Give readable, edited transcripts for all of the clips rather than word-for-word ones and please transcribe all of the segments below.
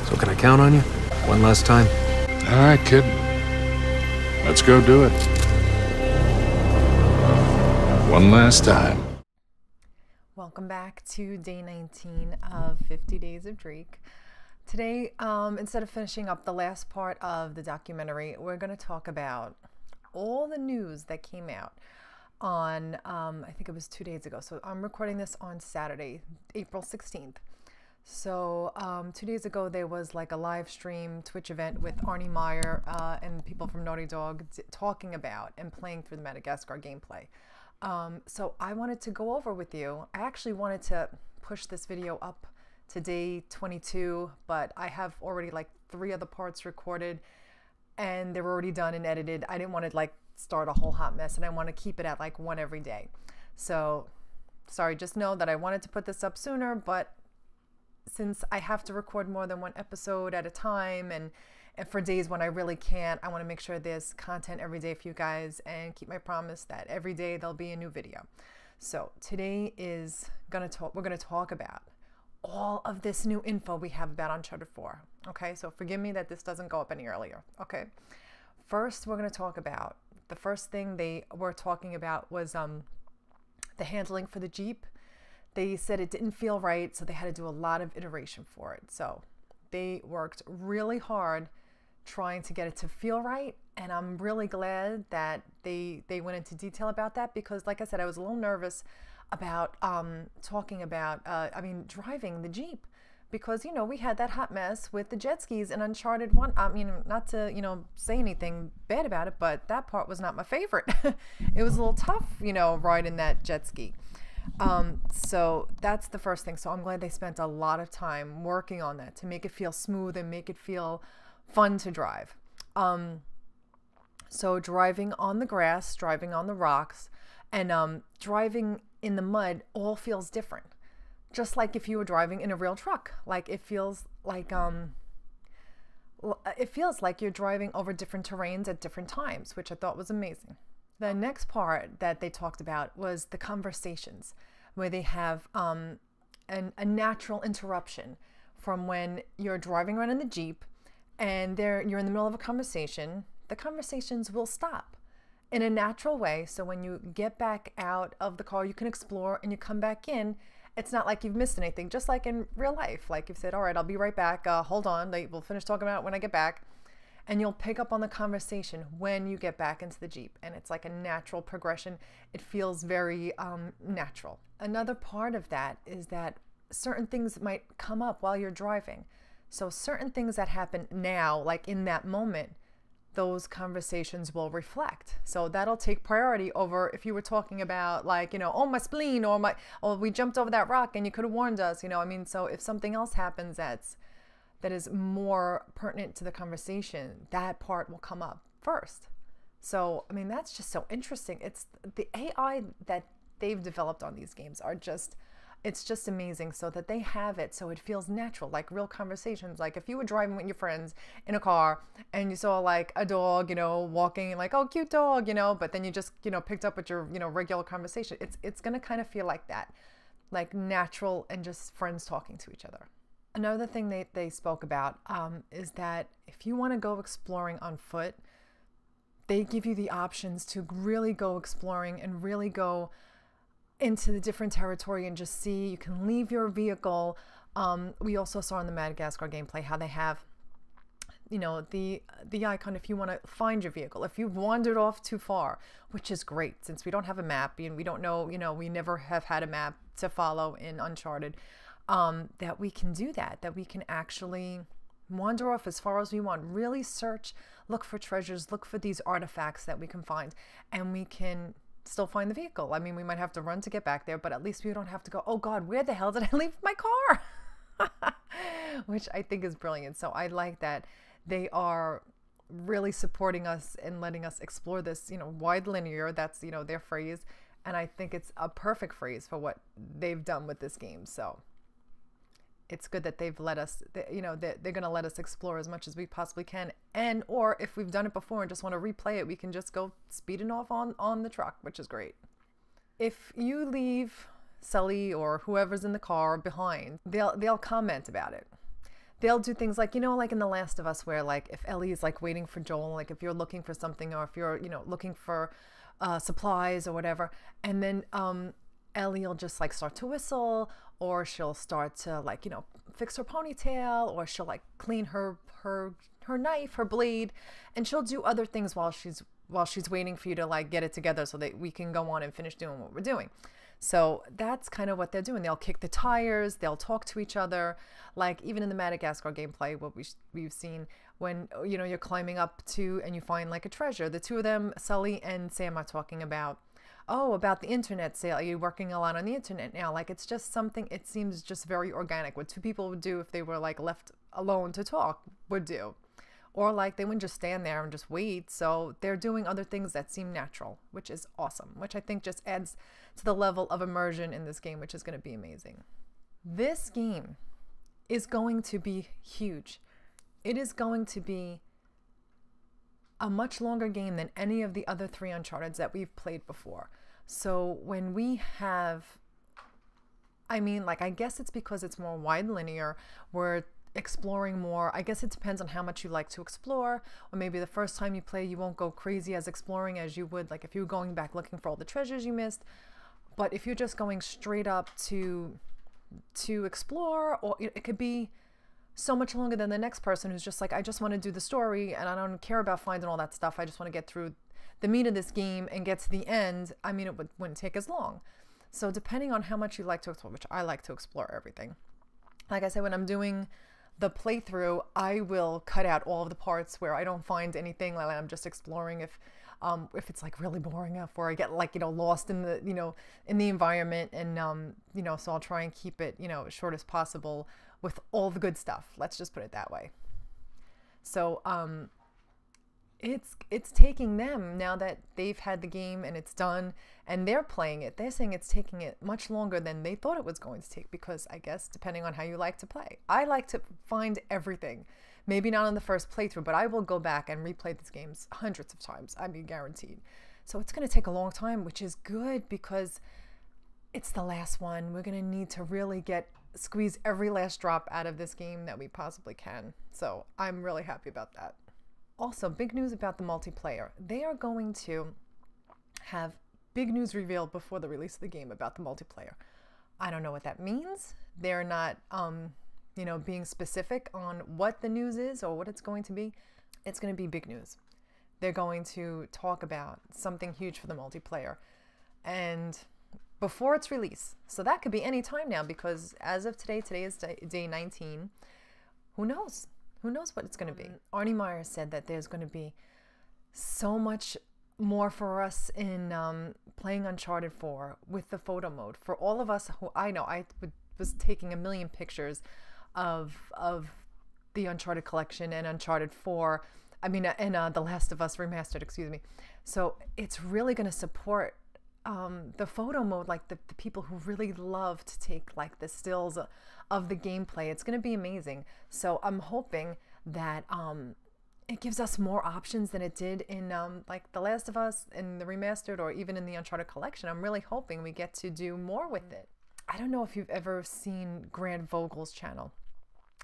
So can I count on you? One last time? All right, kid. Let's go do it. One last time. Welcome back to day 19 of 50 Days of Drake. Today, instead of finishing up the last part of the documentary, we're going to talk about all the news that came out on, I think it was 2 days ago. So I'm recording this on Saturday, April 16th. So 2 days ago, there was like a live stream Twitch event with Arnie Meyer and people from Naughty Dog talking about and playing through the Madagascar gameplay. So I wanted to go over with you. I actually wanted to push this video up to day 22, but I have already like 3 other parts recorded and they were already done and edited. I didn't want to like start a whole hot mess, and I want to keep it at like 1 every day. So sorry, just know that I wanted to put this up sooner, but since I have to record more than 1 episode at a time, and for days when I really can't, I want to make sure there's content every day for you guys and keep my promise that every day there'll be a new video. So today we're gonna talk about all of this new info we have about Uncharted 4. Okay, so forgive me that this doesn't go up any earlier. Okay, first we're gonna talk about, the first thing they were talking about was the handling for the Jeep. They said it didn't feel right, so they had to do a lot of iteration for it. So they worked really hard trying to get it to feel right, and I'm really glad that they went into detail about that, because like I said, I was a little nervous about driving the Jeep, because you know, we had that hot mess with the jet skis in Uncharted 1. I mean, not to, you know, say anything bad about it, but that part was not my favorite. It was a little tough, you know, riding that jet ski. So that's the first thing. So I'm glad they spent a lot of time working on that to make it feel smooth and make it feel fun to drive. So driving on the grass, driving on the rocks, and driving in the mud all feels different. Just like if you were driving in a real truck, like it feels like you're driving over different terrains at different times, which I thought was amazing. The next part that they talked about was the conversations, where they have a natural interruption from when you're driving around in the Jeep and you're in the middle of a conversation. The conversations will stop in a natural way. So when you get back out of the car, you can explore, and you come back in, it's not like you've missed anything, just like in real life. Like you've said, all right, I'll be right back. Hold on, we'll finish talking about it when I get back. And you'll pick up on the conversation when you get back into the Jeep. And it's like a natural progression. It feels very natural. Another part of that is that certain things might come up while you're driving. So certain things that happen now, like in that moment, those conversations will reflect. So that'll take priority over if you were talking about, like, you know, oh, my spleen, or we jumped over that rock and you could have warned us, you know. I mean, so if something else happens that is more pertinent to the conversation, that part will come up first. So, I mean, that's just so interesting. It's the AI that they've developed on these games it's just amazing, so that they have it so it feels natural, like real conversations. Like if you were driving with your friends in a car and you saw like a dog, you know, walking, like, oh, cute dog, you know, but then you just, you know, picked up with your, you know, regular conversation. It's going to kind of feel like that, like natural and just friends talking to each other. Another thing they spoke about is that if you want to go exploring on foot, they give you the options to really go exploring and really go into the different territory and just see. You can leave your vehicle. We also saw in the Madagascar gameplay how they have, you know, the icon if you want to find your vehicle, if you've wandered off too far, which is great since we don't have a map and we don't know, you know, we never have had a map to follow in Uncharted. That we can do that we can actually wander off as far as we want, really search, look for treasures, look for these artifacts that we can find, and we can still find the vehicle. I mean, we might have to run to get back there, but at least we don't have to go, oh God, where the hell did I leave my car? Which I think is brilliant. So I like that they are really supporting us and letting us explore this, you know, wide linear, that's, you know, their phrase. And I think it's a perfect phrase for what they've done with this game. So it's good that they've let us, you know, they're going to let us explore as much as we possibly can. And, or if we've done it before and just want to replay it, we can just go speeding off on the truck, which is great. If you leave Sully or whoever's in the car behind, they'll comment about it. they'll do things like, you know, like in The Last of Us, where like if Ellie is like waiting for Joel, like if you're looking for something, or if you're, you know, looking for supplies or whatever, and then Ellie will just like start to whistle, or she'll start to like, you know, fix her ponytail, or she'll like clean her knife, her blade, and she'll do other things while she's waiting for you to like get it together so that we can go on and finish doing what we're doing. So that's kind of what they're doing. They'll kick the tires, they'll talk to each other, like even in the Madagascar gameplay, what we've seen, when, you know, you're climbing up to and you find like a treasure. The two of them, Sully and Sam, are talking about, oh, about the internet sale. Are you working a lot on the internet now? Like, it's just something, it seems just very organic, what two people would do if they were like left alone to talk would do. Or like they wouldn't just stand there and just wait. So they're doing other things that seem natural, which is awesome, which I think just adds to the level of immersion in this game, which is going to be amazing. This game is going to be huge. It is going to be a much longer game than any of the other 3 Uncharteds that we've played before. So when we have, I mean, like, I guess it's because it's more wide linear, we're exploring more. I guess it depends on how much you like to explore, or maybe the first time you play you won't go crazy as exploring as you would like if you were going back looking for all the treasures you missed. But if you're just going straight up to explore, or it could be so much longer than the next person who's just like, I just want to do the story and I don't care about finding all that stuff, I just want to get through the meat of this game and get to the end. I mean, it wouldn't take as long. So depending on how much you like to explore, which I like to explore everything. Like I said, when I'm doing the playthrough, I will cut out all of the parts where I don't find anything, like I'm just exploring if it's like really boring enough, where I get like, you know, lost in the, you know, in the environment, and you know, so I'll try and keep it, you know, as short as possible with all the good stuff. Let's just put it that way. So it's taking them, now that they've had the game and it's done and they're playing it, they're saying it's taking it much longer than they thought it was going to take, because I guess depending on how you like to play. I like to find everything. Maybe not on the first playthrough, but I will go back and replay these games hundreds of times. I mean, guaranteed. So it's going to take a long time, which is good because it's the last one. We're going to need to really squeeze every last drop out of this game that we possibly can. So I'm really happy about that. Also, big news about the multiplayer. They are going to have big news revealed before the release of the game about the multiplayer. I don't know what that means. They're not, you know, being specific on what the news is or what it's going to be. It's going to be big news. They're going to talk about something huge for the multiplayer, and before its release. So that could be any time now, because as of today is day 19. Who knows? Who knows what it's going to be? Arnie Meyer said that there's going to be so much more for us in playing Uncharted 4 with the photo mode. For all of us who, I know, was taking a million pictures of the Uncharted collection and Uncharted 4. I mean, and The Last of Us Remastered, excuse me. So it's really going to support the photo mode, like the people who really love to take like the stills of the gameplay. It's going to be amazing. So I'm hoping that it gives us more options than it did in like The Last of Us in the remastered, or even in the Uncharted collection. I'm really hoping we get to do more with it. I don't know if you've ever seen Grant Voegtle's channel.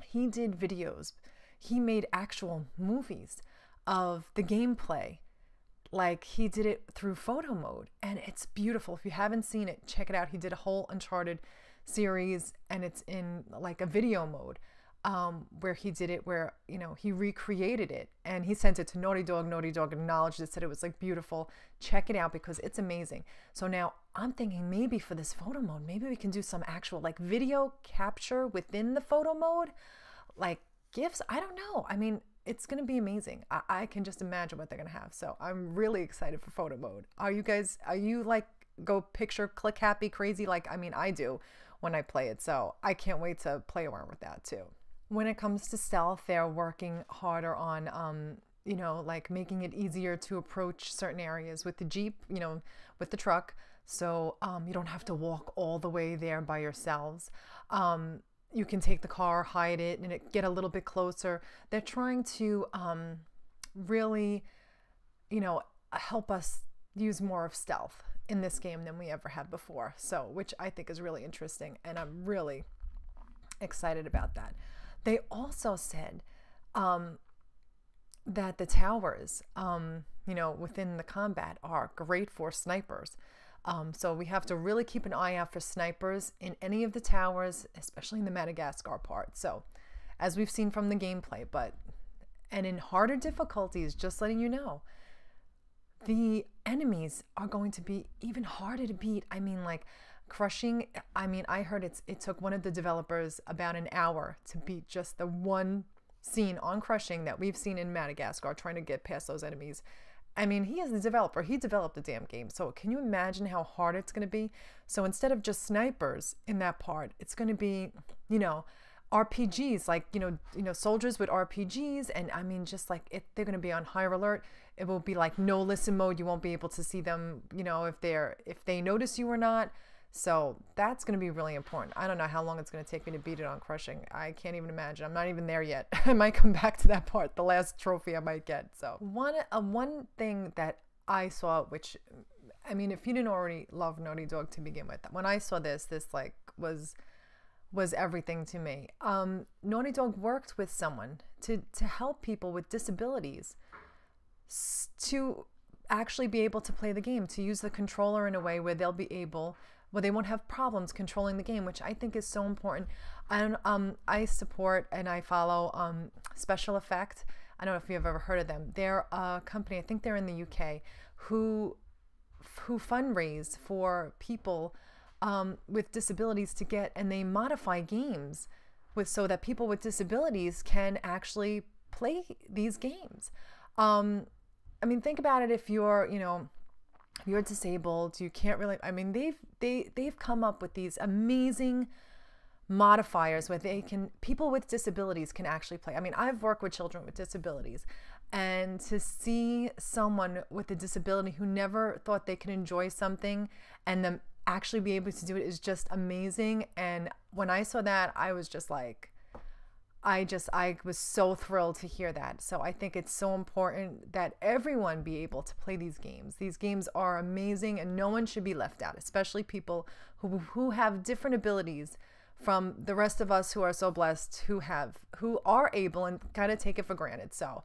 He did videos. He made actual movies of the gameplay. Like, he did it through photo mode, and it's beautiful. If you haven't seen it, check it out. He did a whole Uncharted series, and it's in like a video mode, where he did it, where, you know, he recreated it and he sent it to Naughty Dog. Naughty Dog acknowledged it, said it was like beautiful. Check it out because it's amazing. So now I'm thinking maybe for this photo mode, maybe we can do some actual like video capture within the photo mode, like GIFs. I don't know. I mean, it's going to be amazing. I can just imagine what they're going to have. So I'm really excited for photo mode. Are you like go picture click happy crazy? Like, I mean, I do when I play it. So I can't wait to play around with that too. When it comes to stealth, they're working harder on, you know, like making it easier to approach certain areas with the Jeep, you know, with the truck. So you don't have to walk all the way there by yourselves. You can take the car, hide it, and get a little bit closer. They're trying to really, you know, help us use more of stealth in this game than we ever had before. So, which I think is really interesting, and I'm really excited about that. They also said that the towers, within the combat are great for snipers. So we have to really keep an eye out for snipers in any of the towers, especially in the Madagascar part. So as we've seen from the gameplay, and in harder difficulties, just letting you know, the enemies are going to be even harder to beat. I mean, like crushing. I mean, I heard it took one of the developers about an hour to beat just the one scene on crushing that we've seen in Madagascar, trying to get past those enemies. I mean, he is the developer. He developed the damn game. So can you imagine how hard it's going to be? So instead of just snipers in that part, it's going to be, RPGs, like, soldiers with RPGs. And I mean, just like they're going to be on higher alert. It will be like no listen mode. You won't be able to see them, if they notice you or not. So that's going to be really important. I don't know how long it's going to take me to beat it on crushing. I can't even imagine. I'm not even there yet. I might come back to that part, the last trophy I might get. So one thing that I saw, which, I mean, if you didn't already love Naughty Dog to begin with, when I saw this like was everything to me. Naughty Dog worked with someone to help people with disabilities to actually be able to play the game, to use the controller in a way where they won't have problems controlling the game, which I think is so important. I support and I follow Special Effect. I don't know if you've ever heard of them. They're a company, I think they're in the UK, who fundraise for people with disabilities to get, and they modify games so that people with disabilities can actually play these games. I mean, think about it. If you're disabled, you can't really, I mean, they've come up with these amazing modifiers where people with disabilities can actually play. I mean, I've worked with children with disabilities, and to see someone with a disability who never thought they could enjoy something and them actually be able to do it is just amazing. And when I saw that, I was just like, I was so thrilled to hear that. So I think it's so important that everyone be able to play these games. These games are amazing, and no one should be left out, especially people who have different abilities from the rest of us who are so blessed, who are able and kind of take it for granted. So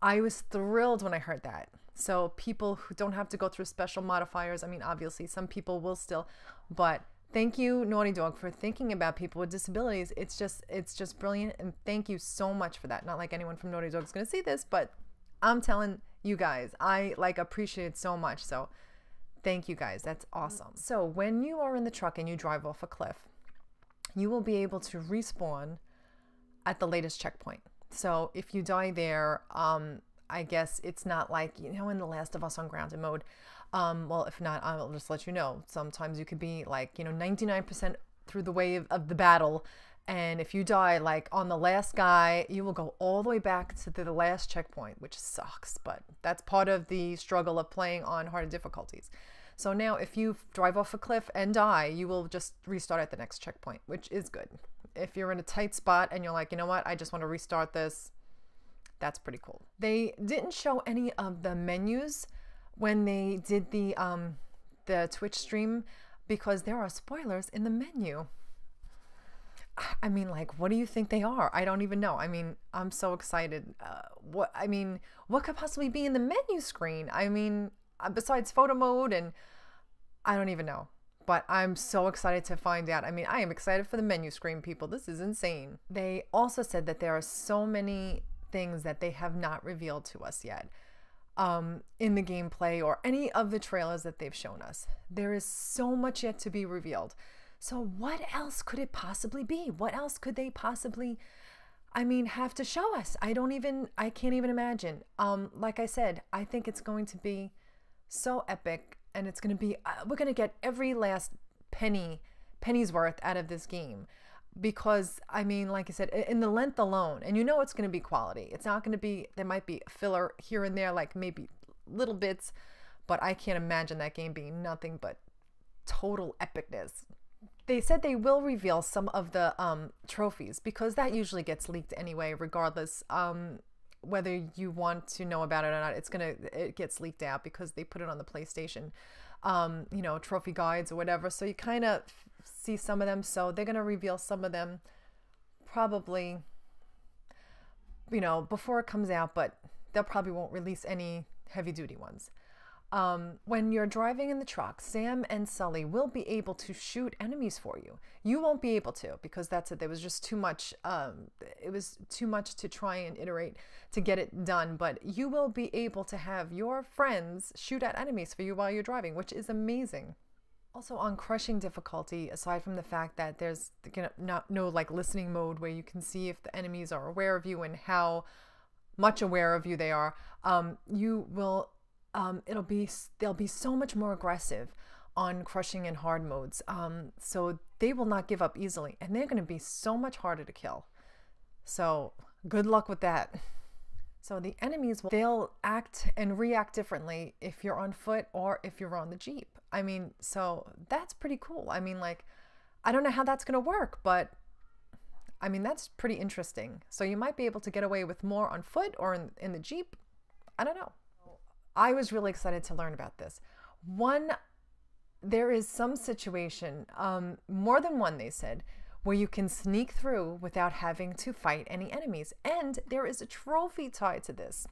I was thrilled when I heard that. So people who don't have to go through special modifiers, I mean, obviously some people will still, but thank you, Naughty Dog, for thinking about people with disabilities. It's just brilliant, and thank you so much for that. Not like anyone from Naughty Dog is going to see this, but I'm telling you guys, I appreciate it so much. So thank you guys. That's awesome. So when you are in the truck and you drive off a cliff, you will be able to respawn at the latest checkpoint. So if you die there, I guess it's not like, in The Last of Us on grounded mode. Well, if not, I'll just let you know. Sometimes you could be like, 99% through the wave of the battle. And if you die, like on the last guy, you will go all the way back to the last checkpoint, which sucks. But that's part of the struggle of playing on harder difficulties. So now if you drive off a cliff and die, you will just restart at the next checkpoint, which is good. If you're in a tight spot and you're like, you know what, I just want to restart this, that's pretty cool. They didn't show any of the menus when they did the Twitch stream, because there are spoilers in the menu. I mean, like, what do you think they are? I don't even know. I mean, I'm so excited. What could possibly be in the menu screen? I mean, besides photo mode, and I don't even know. But I'm so excited to find out. I mean, I am excited for the menu screen, people. This is insane. They also said that there are so many things that they have not revealed to us yet in the gameplay or any of the trailers that they've shown us. There is so much yet to be revealed. So what else could it possibly be? What else could they possibly, have to show us? I can't even imagine. Like I said, I think it's going to be so epic, and it's going to be, we're going to get every last penny's worth out of this game. Because, like I said, in the length alone, and it's going to be quality. It's not going to be, there might be a filler here and there, like maybe little bits, but I can't imagine that game being nothing but total epicness. They said they will reveal some of the trophies, because that usually gets leaked anyway, regardless whether you want to know about it or not. It gets leaked out because they put it on the PlayStation, trophy guides or whatever. So you kind of see some of them. So they're going to reveal some of them probably you know, before it comes out, but they'll probably won't release any heavy duty ones. When you're driving in the truck, Sam and Sully will be able to shoot enemies for you. You won't be able to, because that's it. There was just too much. It was too much to try and iterate to get it done. But you will be able to have your friends shoot at enemies for you while you're driving, which is amazing. Also, on crushing difficulty, aside from the fact that there's no like listening mode where you can see if the enemies are aware of you and how much aware of you they are, you will. They'll be so much more aggressive on crushing and hard modes. So they will not give up easily, and they're going to be so much harder to kill. So good luck with that. So the enemies, they'll act and react differently if you're on foot or if you're on the Jeep. I mean, so that's pretty cool. I mean, like, I don't know how that's going to work, but I mean, that's pretty interesting. So you might be able to get away with more on foot or in the Jeep. I don't know. I was really excited to learn about this. There is some situation, more than one, they said, where you can sneak through without having to fight any enemies. And there is a trophy tied to this.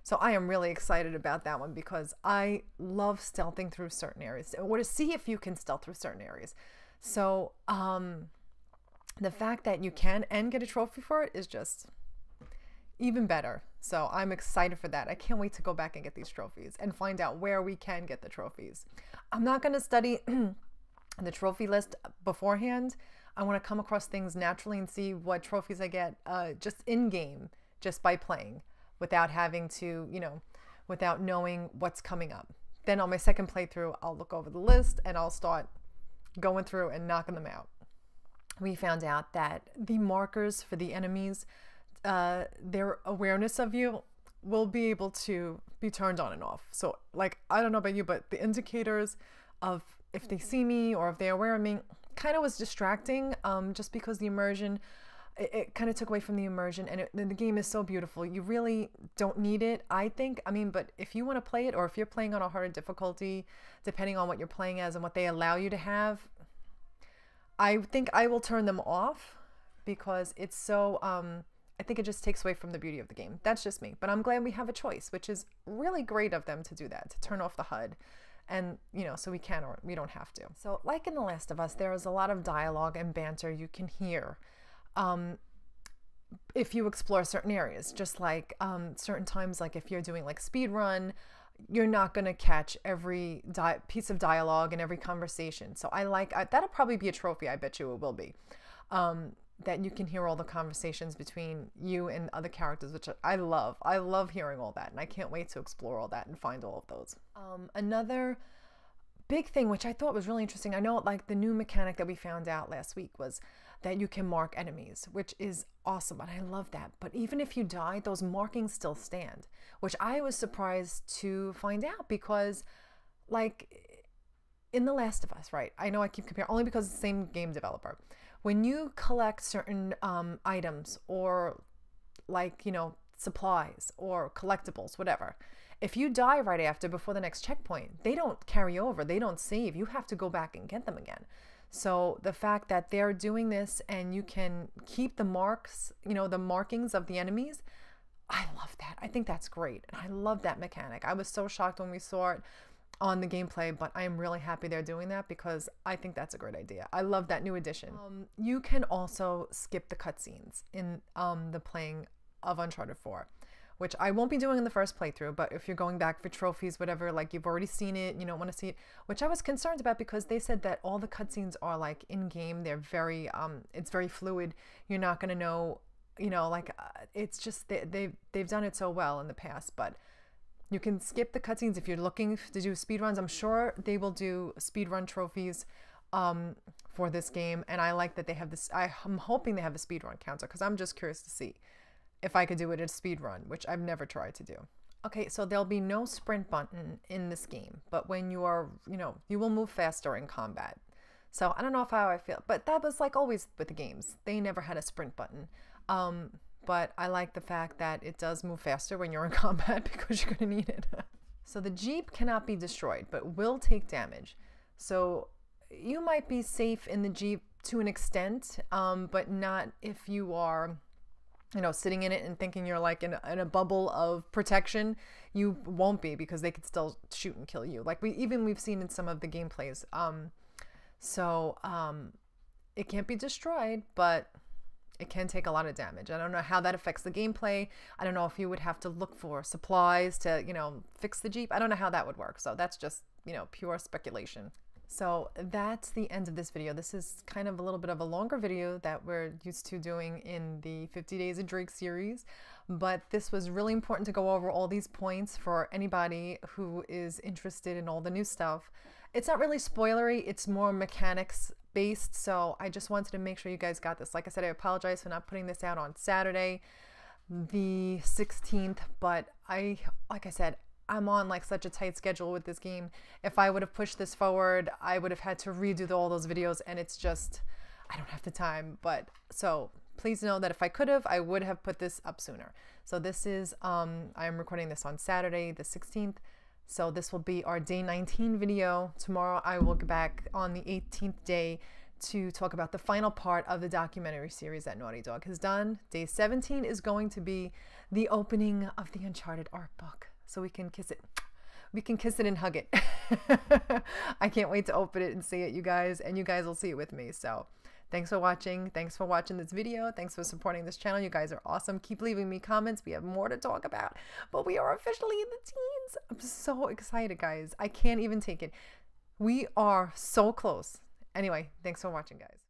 So I am really excited about that one because I love stealthing through certain areas, or to see if you can stealth through certain areas. So the fact that you can and get a trophy for it is just even better. So I'm excited for that. I can't wait to go back and get these trophies and find out where we can get the trophies. I'm not going to study the trophy list beforehand. I want to come across things naturally and see what trophies I get just in game, just by playing, without having to, you know, without knowing what's coming up. Then on my second playthrough, I'll look over the list and I'll start going through and knocking them out. We found out that the markers for the enemies, their awareness of you will be able to be turned on and off. So like, I don't know about you, but the indicators of if they see me or if they're aware of me kind of was distracting, just because the immersion, it kind of took away from the immersion, and the game is so beautiful. You really don't need it, I think. I mean, but if you want to play it, or if you're playing on a harder difficulty, depending on what you're playing as and what they allow you to have, I think I will turn them off because it's so, I think it just takes away from the beauty of the game. That's just me. But I'm glad we have a choice, which is really great of them to do that, to turn off the HUD. And, you know, so we can or we don't have to. So like in The Last of Us, there is a lot of dialogue and banter you can hear if you explore certain areas. Just like certain times, like if you're doing like speed run, you're not going to catch every piece of dialogue and every conversation. So I like, that'll probably be a trophy, I bet you it will be. That you can hear all the conversations between you and other characters, which I love. I love hearing all that, and I can't wait to explore all that and find all of those. Another big thing, which I thought was really interesting, I know like the new mechanic that we found out last week was that you can mark enemies, which is awesome, and I love that. But even if you die, those markings still stand, which I was surprised to find out, because like in The Last of Us, right? I know I keep comparing only because it's the same game developer. When you collect certain items, or like, you know, supplies or collectibles, whatever, if you die right after, before the next checkpoint, they don't carry over, they don't save. You have to go back and get them again. So the fact that they're doing this and you can keep the marks, you know, the markings of the enemies, I love that. I think that's great. And I love that mechanic. I was so shocked when we saw it on the gameplay, but I am really happy they're doing that because I think that's a great idea. I love that new addition. You can also skip the cutscenes in the playing of Uncharted 4, which I won't be doing in the first playthrough, but if you're going back for trophies, whatever, like you've already seen it, you don't want to see it, which I was concerned about because they said that all the cutscenes are like in-game. They're very, it's very fluid. You're not going to know, you know, like it's just, they've done it so well in the past, but you can skip the cutscenes if you're looking to do speedruns. I'm sure they will do speedrun trophies for this game, and I like that they have this. I'm hoping they have a speedrun counter because I'm just curious to see if I could do it at a speedrun, which I've never tried to do. Okay, so there'll be no sprint button in this game, but when you are, you know, you will move faster in combat. So I don't know how I feel, but that was like always with the games. They never had a sprint button. But I like the fact that it does move faster when you're in combat because you're going to need it. So the Jeep cannot be destroyed, but will take damage. So you might be safe in the Jeep to an extent, but not if you are you know, sitting in it and thinking you're like in a bubble of protection. You won't be, because they could still shoot and kill you. Like we've seen in some of the gameplays. It can't be destroyed, but it can take a lot of damage. I don't know how that affects the gameplay. I don't know if you would have to look for supplies to, you know, fix the Jeep. I don't know how that would work. So that's just, you know, pure speculation. So that's the end of this video. This is kind of a little bit of a longer video that we're used to doing in the 50 Days of Drake series. But this was really important to go over all these points for anybody who is interested in all the new stuff. It's not really spoilery, it's more mechanics based. So I just wanted to make sure you guys got this. Like I said, I apologize for not putting this out on Saturday, the 16th, but like I said, I'm on like such a tight schedule with this game. If I would have pushed this forward, I would have had to redo all those videos, and it's just, I don't have the time. But so please know that if I could have, I would have put this up sooner. So this is, I am recording this on Saturday, the 16th. So this will be our day 19 video. Tomorrow I will get back on the 18th day to talk about the final part of the documentary series that Naughty Dog has done. Day 17 is going to be the opening of the Uncharted art book. So we can kiss it. We can kiss it and hug it. I can't wait to open it and see it, you guys, and you guys will see it with me. So thanks for watching. Thanks for watching this video. Thanks for supporting this channel. You guys are awesome. Keep leaving me comments. We have more to talk about, but we are officially in the teens. I'm so excited, guys. I can't even take it. We are so close. Anyway, thanks for watching, guys.